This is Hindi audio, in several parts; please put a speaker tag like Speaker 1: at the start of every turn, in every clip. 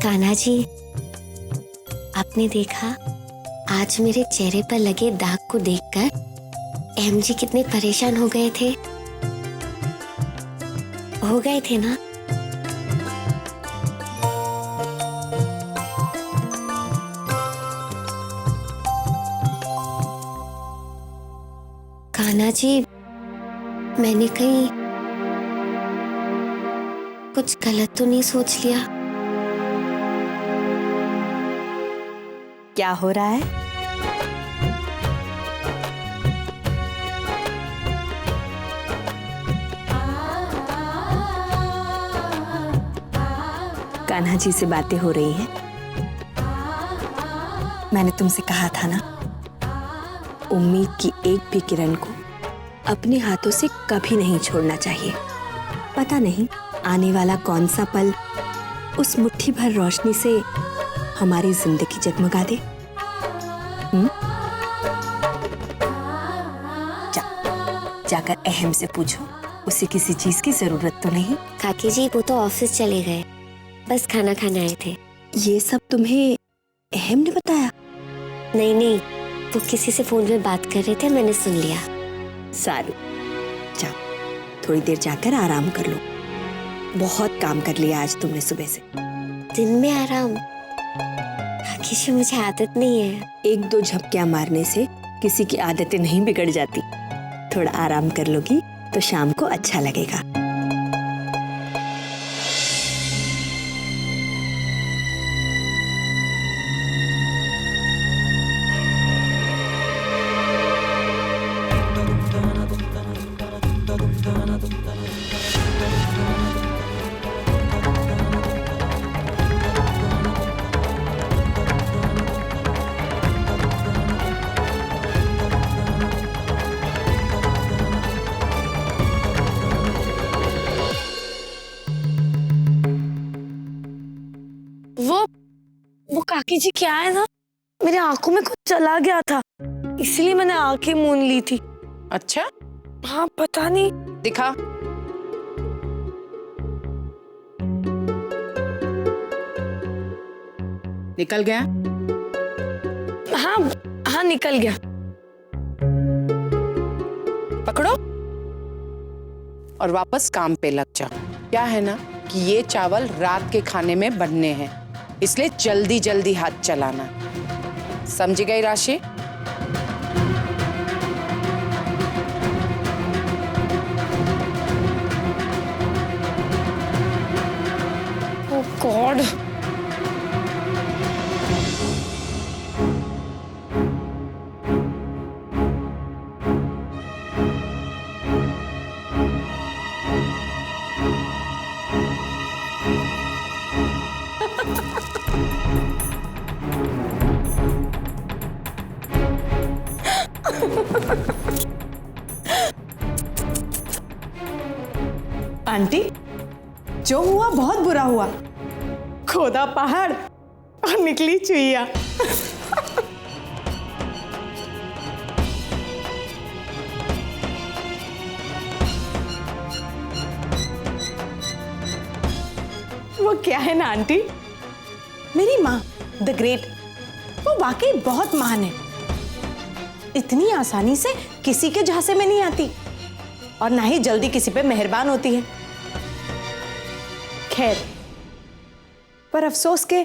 Speaker 1: कान्हा जी, आपने देखा आज मेरे चेहरे पर लगे दाग को देखकर अहम जी कितने परेशान हो गए थे ना। कान्हा जी, मैंने कहीं कुछ गलत तो नहीं सोच लिया?
Speaker 2: क्या हो रहा है? कान्हा जी से बातें हो रही हैं। मैंने तुमसे कहा था ना, उम्मीद की एक भी किरण को अपने हाथों से कभी नहीं छोड़ना चाहिए। पता नहीं आने वाला कौन सा पल उस मुट्ठी भर रोशनी से हमारी जिंदगी जगमगा दे। जाकर अहम से पूछो, उसे किसी चीज की जरूरत तो नहीं।
Speaker 1: काकी जी, वो तो ऑफिस चले गए, बस खाना खाने आए थे।
Speaker 2: ये सब तुम्हें अहम ने बताया?
Speaker 1: नहीं, वो किसी से फोन में बात कर रहे थे, मैंने सुन लिया।
Speaker 2: सारू, जाओ थोड़ी देर जाकर आराम कर लो। बहुत काम कर लिया आज तुमने सुबह से।
Speaker 1: दिन में आराम? काकी जी, मुझे आदत नहीं है।
Speaker 2: एक दो झपकियां मारने से किसी की आदतें नहीं बिगड़ जाती। थोड़ा आराम कर लोगी तो शाम को अच्छा लगेगा।
Speaker 3: वो काकी जी क्या है ना, मेरी आंखों में कुछ चला गया था, इसलिए मैंने आंखें मूंद ली थी।
Speaker 4: अच्छा?
Speaker 3: हाँ, पता नहीं।
Speaker 4: दिखा। निकल गया?
Speaker 3: हाँ निकल गया।
Speaker 4: पकड़ो और वापस काम पे लग जाओ। क्या है ना कि ये चावल रात के खाने में बनने हैं, इसलिए जल्दी जल्दी हाथ चलाना। समझी गई राशि?
Speaker 3: ओह गॉड।
Speaker 5: आंटी, जो हुआ बहुत बुरा हुआ। खोदा पहाड़ और निकली चुईया। वो क्या है ना आंटी, मेरी माँ द ग्रेट, वो वाकई बहुत महान है। इतनी आसानी से किसी के झांसे में नहीं आती और ना ही जल्दी किसी पे मेहरबान होती है। खैर, पर अफसोस के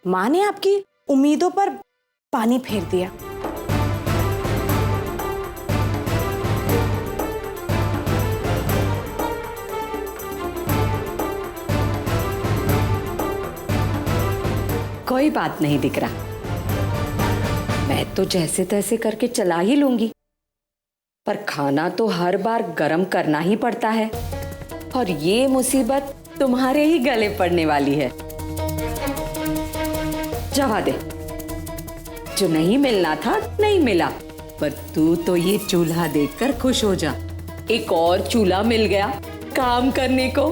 Speaker 5: मां ने आपकी उम्मीदों पर पानी फेर दिया।
Speaker 6: कोई बात नहीं दिख रहा, मैं तो जैसे तैसे करके चला ही लूंगी, पर खाना तो हर बार गरम करना ही पड़ता है और ये मुसीबत तुम्हारे ही गले पड़ने वाली है। जवा दे, जो नहीं मिलना था नहीं मिला, पर तू तो ये चूल्हा देखकर खुश हो जा, एक और चूल्हा मिल गया काम करने को।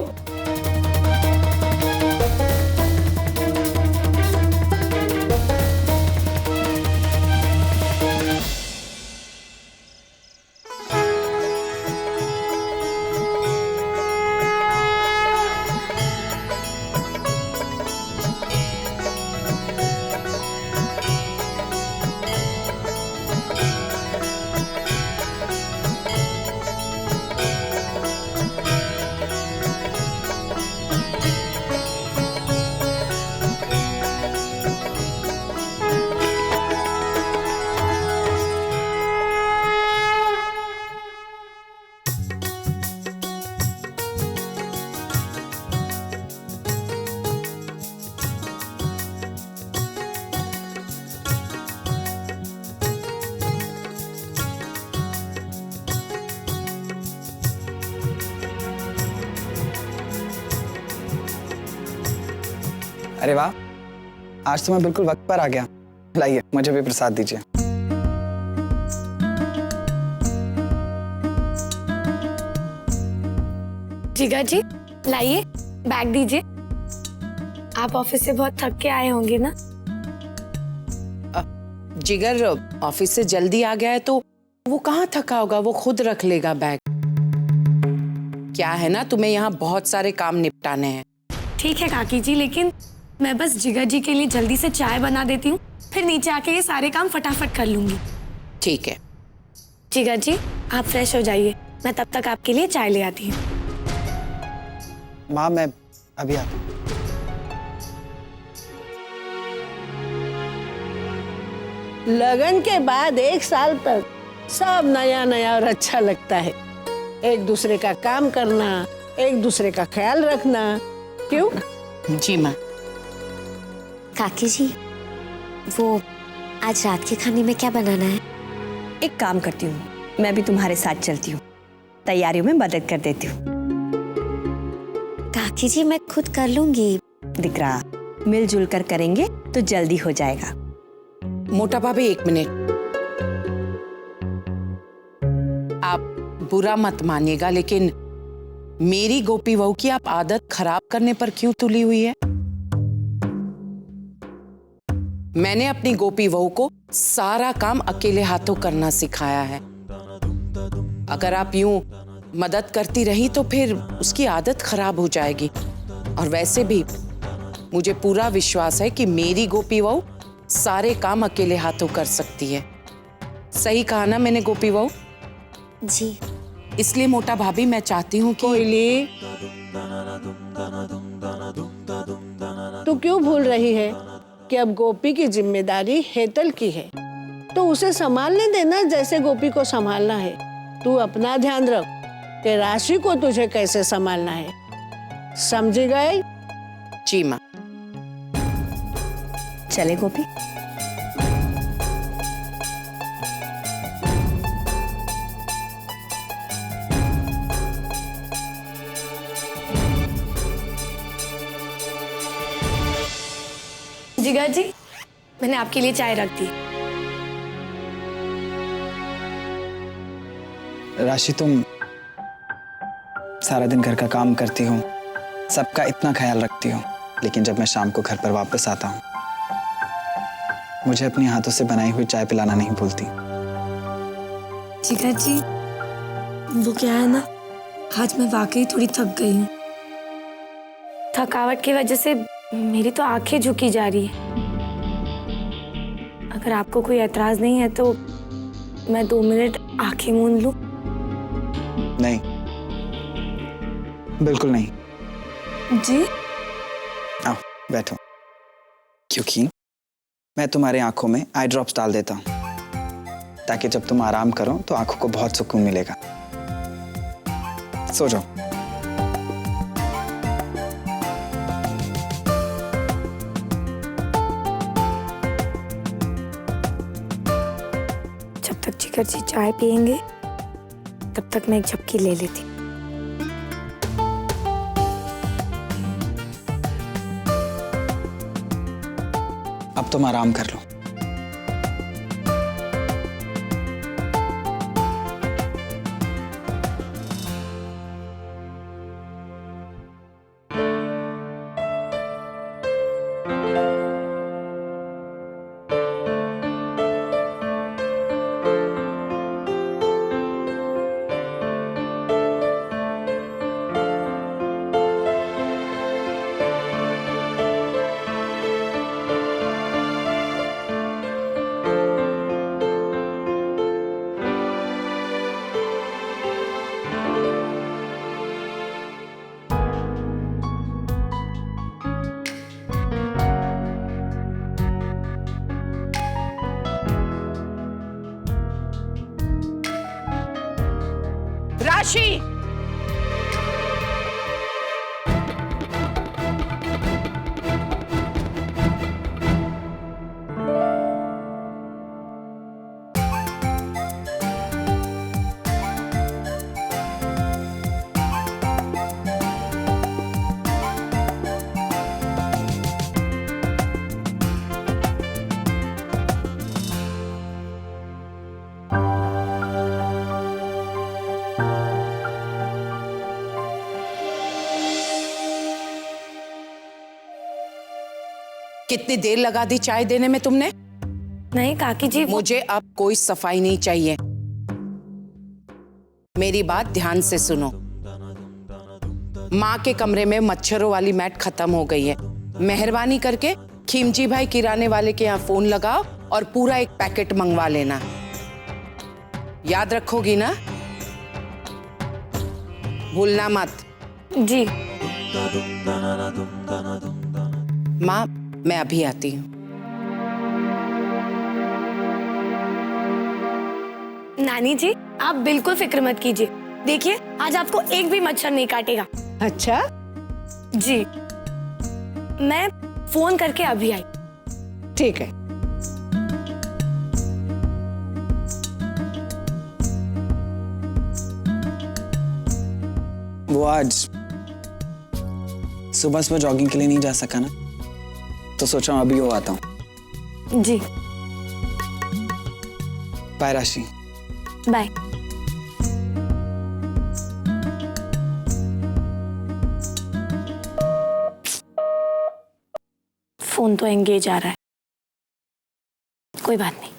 Speaker 7: अरे वाह, आज तो मैं बिल्कुल वक्त पर आ गया। लाइए मुझे भी प्रसाद दीजिए।
Speaker 3: जिगर जी लाइए, बैग दीजिए। आप ऑफिस से बहुत थक के आए होंगे ना।
Speaker 4: जिगर ऑफिस से जल्दी आ गया है तो वो कहाँ थका होगा, वो खुद रख लेगा बैग। क्या है ना, तुम्हें यहाँ बहुत सारे काम निपटाने हैं।
Speaker 3: ठीक है काकी जी, लेकिन मैं बस जिगर जी के लिए जल्दी से चाय बना देती हूँ, फिर नीचे आके ये सारे काम फटाफट कर लूंगी।
Speaker 4: ठीक है।
Speaker 3: जिगर जी आप फ्रेश हो जाइए, मैं तब तक आपके लिए चाय ले आती हूँ।
Speaker 7: माँ मैं अभी आता हूँ।
Speaker 8: लगन के बाद 1 साल तक सब नया नया और अच्छा लगता है। एक दूसरे का काम करना, एक दूसरे का ख्याल रखना, क्यों?
Speaker 4: जी माँ।
Speaker 1: काकी जी, वो आज रात के खाने में क्या बनाना है?
Speaker 2: एक काम करती हूँ, मैं भी तुम्हारे साथ चलती हूँ, तैयारियों में मदद कर देती हूँ।
Speaker 1: काकी जी मैं खुद कर लूंगी।
Speaker 2: दिख रहा, मिलजुल कर करेंगे तो जल्दी हो जाएगा।
Speaker 4: मोटा भाभी 1 मिनट, आप बुरा मत मानिएगा, लेकिन मेरी गोपी बहू की आप आदत खराब करने पर क्यों तुली हुई है? मैंने अपनी गोपी बहू को सारा काम अकेले हाथों करना सिखाया है। अगर आप यूं मदद करती रही तो फिर उसकी आदत खराब हो जाएगी। और वैसे भी मुझे पूरा विश्वास है कि मेरी गोपी बहू सारे काम अकेले हाथों कर सकती है। सही कहा ना मैंने गोपी बहू?
Speaker 1: जी।
Speaker 4: इसलिए मोटा भाभी मैं चाहती हूँ कि
Speaker 8: कोयली, तू क्यों भूल रही है कि अब गोपी की जिम्मेदारी हेतल की है, तो उसे संभालने देना जैसे गोपी को संभालना है। तू अपना ध्यान रख कि राशि को तुझे कैसे संभालना है, समझी गए?
Speaker 4: जी माँ।
Speaker 2: चले गोपी।
Speaker 3: जिगर जी मैंने आपके लिए चाय रख दी।
Speaker 7: राशि, तुम सारा दिन घर का काम करती हो, सबका इतना ख्याल रखती हो, लेकिन जब मैं शाम को घर पर वापस आता हूँ मुझे अपने हाथों से बनाई हुई चाय पिलाना नहीं भूलती।
Speaker 3: जिगर जी वो क्या है ना, आज मैं वाकई थोड़ी थक गई हूँ। थकावट की वजह से मेरी तो आंखें झुकी जा रही है। अगर आपको कोई एतराज नहीं है तो मैं 2 मिनट आंखें मूंद लूं?
Speaker 7: नहीं, बिल्कुल नहीं।
Speaker 3: जी?
Speaker 7: आओ बैठो, क्योंकि मैं तुम्हारे आंखों में आई ड्रॉप्स डाल देता हूँ ताकि जब तुम आराम करो तो आंखों को बहुत सुकून मिलेगा। सो जाओ।
Speaker 3: जब तक जिगर जी चाय पियेंगे तब तक मैं एक झपकी ले लेती।
Speaker 7: अब तुम आराम कर लो।
Speaker 4: राशि, कितनी देर लगा दी चाय देने में तुमने?
Speaker 3: नहीं काकी जी,
Speaker 4: मुझे अब कोई सफाई नहीं चाहिए। मेरी बात ध्यान से सुनो। माँ के कमरे में मच्छरों वाली मैट खत्म हो गई है। मेहरबानी करके खिमजी भाई किराने वाले के यहाँ फोन लगाओ और पूरा एक पैकेट मंगवा लेना। याद रखोगी ना? भूलना मत।
Speaker 3: जी।
Speaker 4: माँ, मैं अभी आती हूँ।
Speaker 3: नानी जी, आप बिल्कुल फिक्र मत कीजिए। देखिए, आज आपको एक भी मच्छर नहीं काटेगा।
Speaker 8: अच्छा,
Speaker 3: जी, मैं फोन करके अभी आई।
Speaker 8: ठीक है।
Speaker 7: वो आज सुबह सुबह जॉगिंग के लिए नहीं जा सका ना, तो सोचा हूं अभी वो आता हूँ।
Speaker 3: जी,
Speaker 7: बाय राशि।
Speaker 3: बाय। फोन तो एंगेज आ रहा है। कोई बात नहीं,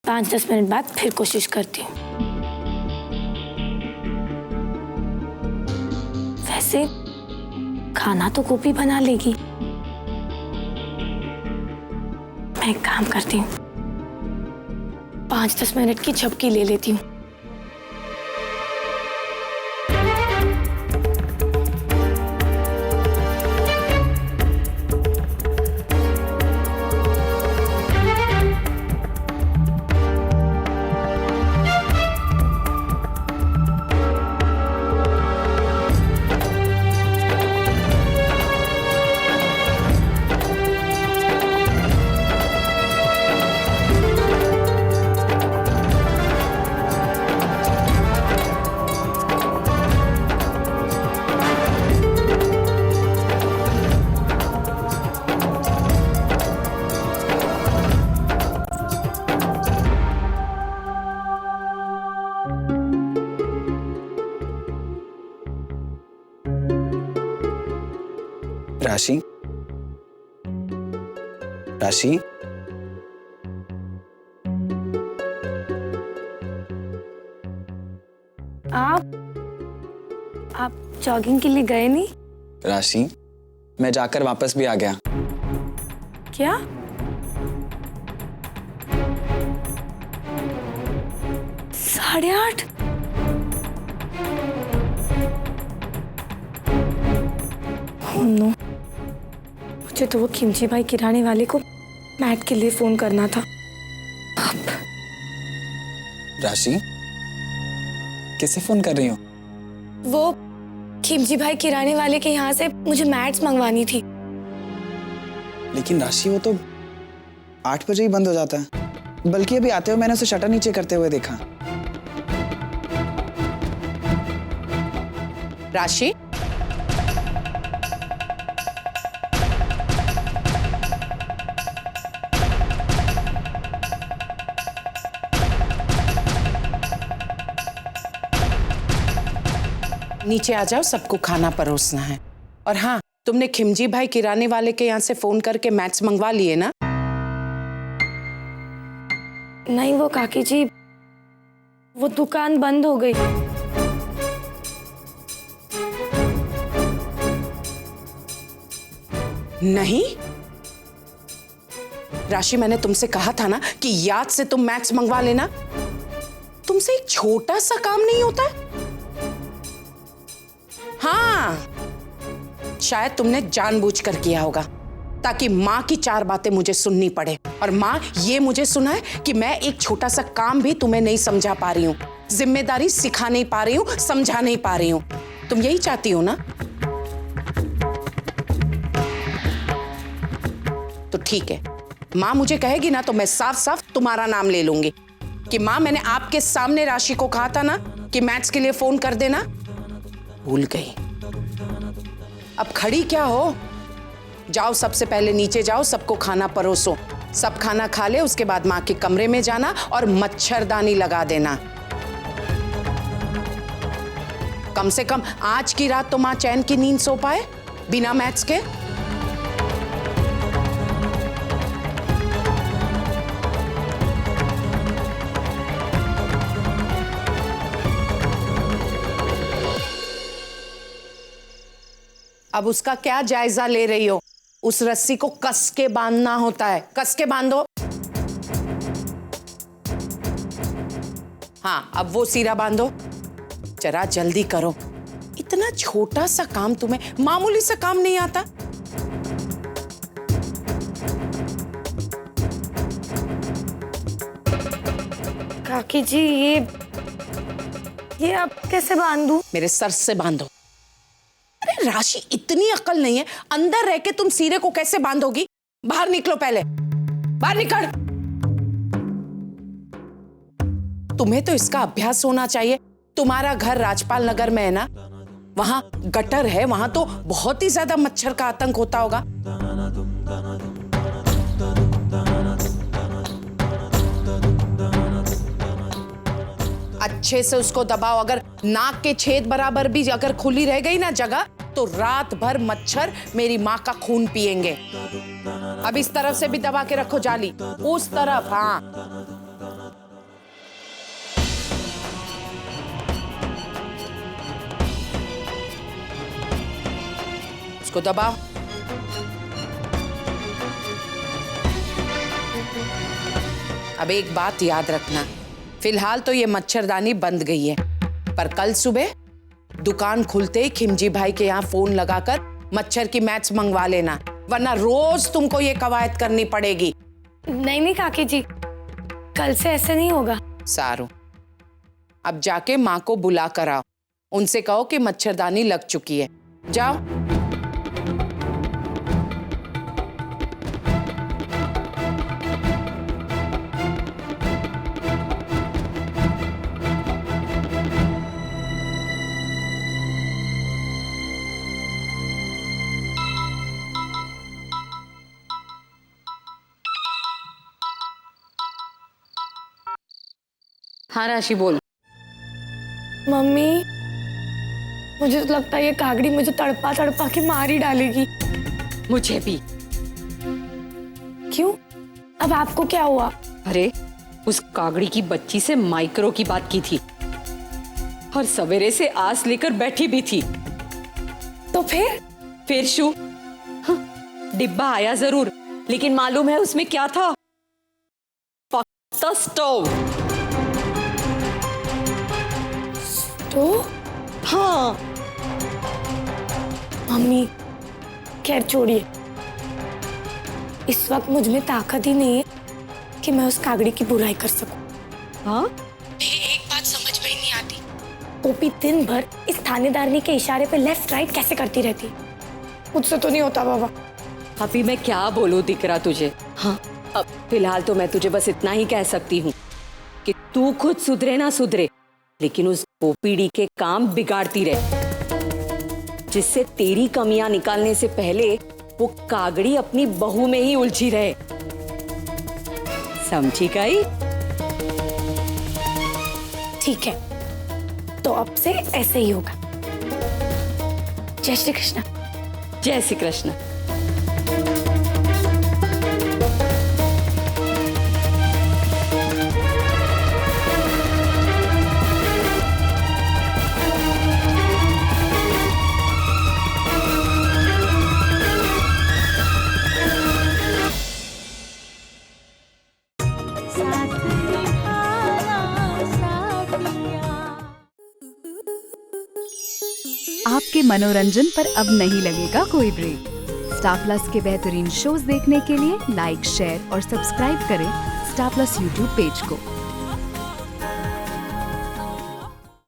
Speaker 3: 5-10 मिनट बाद फिर कोशिश करती हूँ। वैसे खाना तो गोपी बना लेगी। मैं एक काम करती हूँ, 5-10 मिनट की झपकी ले लेती हूँ।
Speaker 7: राशि, राशि,
Speaker 3: आप जॉगिंग के लिए गए नहीं?
Speaker 7: राशि, मैं जाकर वापस भी आ गया।
Speaker 3: क्या? साढ़े 8? नो, मुझे तो वो खिमजी भाई किराने वाले को मैट के लिए फोन करना था।
Speaker 7: राशि, किसे फोन कर रही हो?
Speaker 3: वो खिमजी भाई किराने वाले के यहाँ से मुझे मैट्स मंगवानी थी।
Speaker 7: लेकिन राशि, वो तो 8 बजे ही बंद हो जाता है। बल्कि अभी आते हुए मैंने उसे शटर नीचे करते हुए देखा।
Speaker 4: राशि, नीचे आ जाओ, सबको खाना परोसना है। और हाँ, तुमने खिमजी भाई किराने वाले के यहाँ से फोन करके मैट्स मंगवा लिए ना?
Speaker 3: नहीं वो काकी जी, वो दुकान बंद हो गई।
Speaker 4: नहीं राशि, मैंने तुमसे कहा था ना कि याद से तुम मैट्स मंगवा लेना। तुमसे एक छोटा सा काम नहीं होता है? हाँ, शायद तुमने जानबूझकर किया होगा ताकि माँ की 4 बातें मुझे सुननी पड़े। और माँ ये मुझे सुनाए कि मैं एक छोटा सा काम भी तुम्हें नहीं समझा पा रही हूँ, जिम्मेदारी सिखा नहीं पा रही हूँ, समझा नहीं पा रही हूँ। तुम यही चाहती हो ना? तो ठीक है, माँ मुझे कहेगी ना तो मैं साफ साफ तुम्हारा नाम ले लूंगी कि माँ, मैंने आपके सामने राशि को कहा था ना कि मैथ्स के लिए फोन कर देना। भूल गई। अब खड़ी क्या हो? जाओ, सबसे पहले नीचे जाओ, सबको खाना परोसो। सब खाना खा ले, उसके बाद माँ के कमरे में जाना और मच्छरदानी लगा देना। कम से कम आज की रात तो माँ चैन की नींद सो पाए बिना मैथ्स के। अब उसका क्या जायजा ले रही हो? उस रस्सी को कस के बांधना होता है, कस के बांधो। हाँ, अब वो सीरा बांधो, जरा जल्दी करो। इतना छोटा सा काम तुम्हें मामूली सा काम नहीं आता?
Speaker 3: काकी जी ये अब कैसे बांधूं?
Speaker 4: मेरे सर से बांधो। अरे राशि, इतनी अक्ल नहीं है, अंदर रह के तुम सीरे को कैसे बांधोगी? बाहर निकलो, पहले बाहर निकल। तुम्हें तो इसका अभ्यास होना चाहिए। तुम्हारा घर राजपाल नगर में है ना, वहां गटर है, वहां तो बहुत ही ज्यादा मच्छर का आतंक होता होगा। अच्छे से उसको दबाओ। अगर नाक के छेद बराबर भी अगर खुली रह गई ना जगह, तो रात भर मच्छर मेरी माँ का खून पिएंगे। अब इस तरफ से भी दबा के रखो जाली, उस तरफ। हाँ, उसको दबाओ। अब एक बात याद रखना, फिलहाल तो ये मच्छरदानी बंद गई है, पर कल सुबह दुकान खुलते ही खिमजी भाई के यहाँ फोन लगाकर मच्छर की मैच मंगवा लेना, वरना रोज तुमको ये कवायद करनी पड़ेगी।
Speaker 3: नहीं काकी जी, कल से ऐसे नहीं होगा।
Speaker 4: सारू, अब जाके माँ को बुला कर आओ, उनसे कहो कि मच्छरदानी लग चुकी है। जाओ।
Speaker 6: हाँ राशि, बोल।
Speaker 3: मम्मी, मुझे तो लगता है ये कागड़ी मुझे तड़पा तड़पा के मार ही डालेगी।
Speaker 6: मुझे भी।
Speaker 3: क्यों? अब आपको क्या हुआ?
Speaker 6: अरे, उस कागड़ी की बच्ची से माइक्रो की बात की थी और सवेरे से आस लेकर बैठी भी थी।
Speaker 3: तो फिर
Speaker 6: शू? डिब्बा आया जरूर, लेकिन मालूम है उसमें क्या था? पक्का स्टोव।
Speaker 3: तो
Speaker 6: हाँ।
Speaker 3: मम्मी, खैर छोड़िए, इस वक्त मुझ में ताकत ही नहीं है कि मैं उस कागड़ी की बुराई कर सकूं।
Speaker 6: हाँ?
Speaker 3: एक बात समझ में ही नहीं आती, ओपी दिन भर इस थानेदारनी के इशारे पे लेफ्ट राइट कैसे करती रहती? मुझसे तो नहीं होता बाबा।
Speaker 6: अभी मैं क्या बोलूं दिकरा तुझे? हाँ, अब फिलहाल तो मैं तुझे बस इतना ही कह सकती हूँ कि तू खुद सुधरे ना सुधरे, लेकिन उस ओपीडी के काम बिगाड़ती रहे, जिससे तेरी कमियां निकालने से पहले वो कागड़ी अपनी बहू में ही उलझी रहे। समझी गई?
Speaker 3: ठीक है, तो अब से ऐसे ही होगा। जय श्री कृष्ण।
Speaker 6: जय श्री कृष्ण।
Speaker 9: आपके मनोरंजन पर अब नहीं लगेगा कोई ब्रेक। स्टार प्लस के बेहतरीन शोज देखने के लिए लाइक, शेयर और सब्सक्राइब करें स्टार प्लस यूट्यूब पेज को।